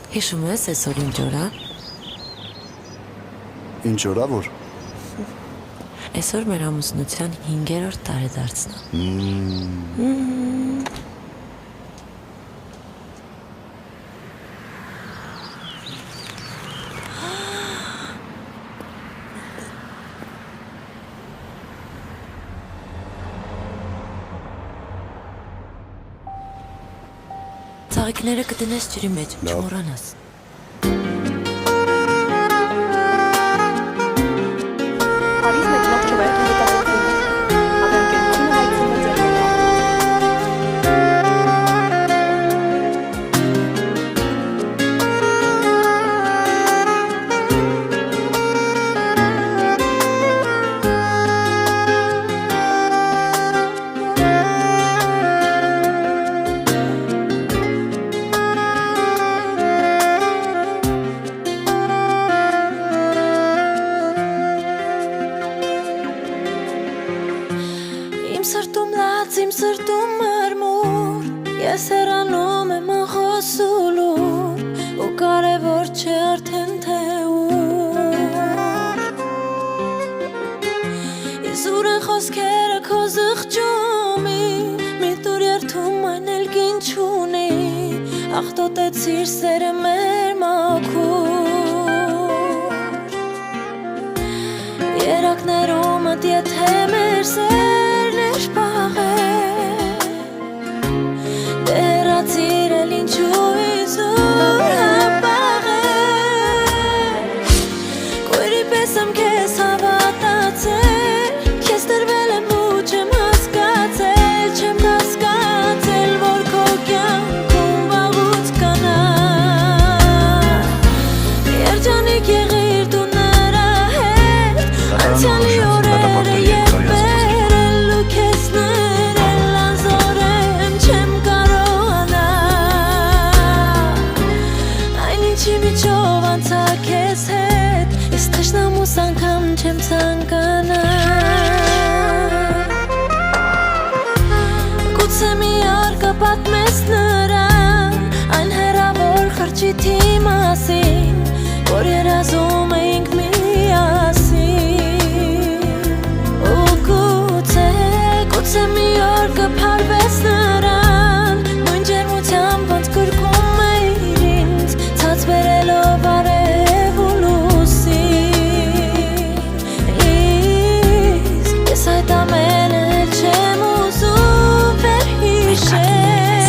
Հիշում ես այսօր ինչ օր է։ Ինչ օր է որ։ Այսօր մեր ամուսնության 5-րդ տարեդարձն է։ Ծաղիկները կդնես ջրի մեջ, չմոռանաս։ Իմ սրտում մարմուր, ես հեռանում եմ ախոսուլուր, ու կարևոր չէ արդեն թե ուր։ Իզուր են խոսքերը քո զղջումի, մի տուր երդում այն էլ գին չունի, աղտոտեցիր սերը մեր մաքուր։ Երակներումդ եթե մեր սերն էր պաղել, դերացիր էլ ինչու իզուր հապաղել, կույրի պես եմ կեզ հավատացել, կեզ տրվել եմ ու չեմ հասկացել, չեմ հասկացել, որ քո կյանքում վաղուց կանա, երջանիկ եղիր դու նրա հետ, անցյալի օրերը և բերել ու կեզ ներել անզորեմ չեմ կարողանա, այն ինչի միջով անցա կեզ հետ, ես թշնամուս անգամ չեմ ցանկանա, գուցե մի օր կպատմես նրան, այն հեռավոր խրճիթի մասին, որ երազում էինք միասին, ու գուցե մի օր կփարվես նրան, նույն ջերմությամբ ոնց գրկում էիր ինձ, ցած բերելով արև ու լուսին, իսկ ես այդ ամենը չեմ ուզում վերհիշել,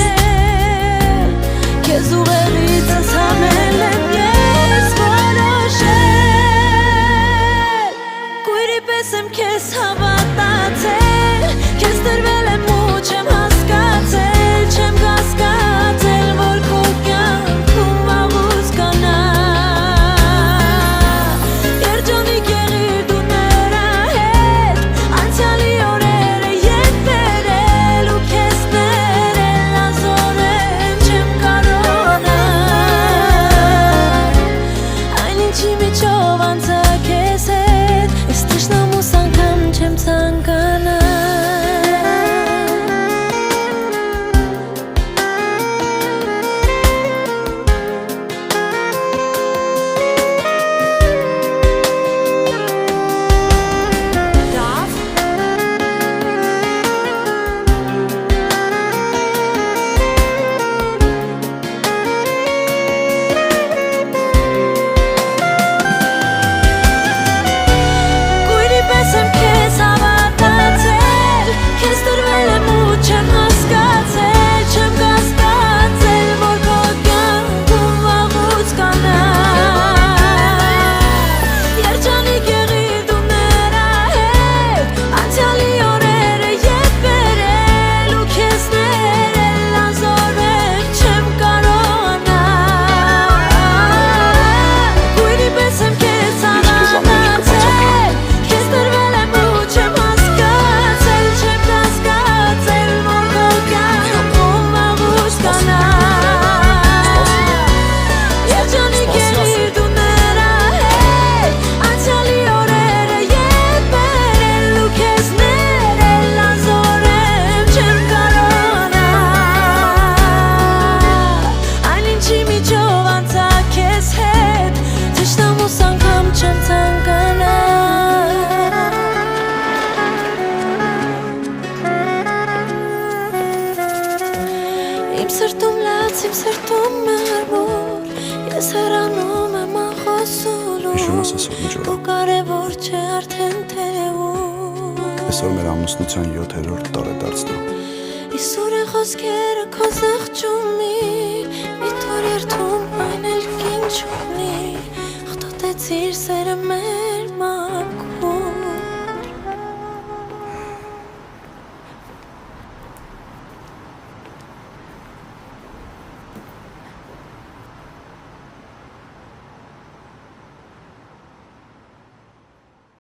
քեզ ուղերից ես հանել եմ ես որոշել, Իմ սրտում լաց, իմ սրտում մարմուր Ես հեռանում եմ ախոսուլու Հիշում ես այսօր ինչ օր Ու կարևոր չէ արդեն թե ուր Այսօր մեր ամուսնության 7-րդ տարեդարձն է Իսուր են խոսքերը քո զղջումի Մի տոր երդում այն էլ կինչ ունի Խտոտեցիր սերը մեր մամք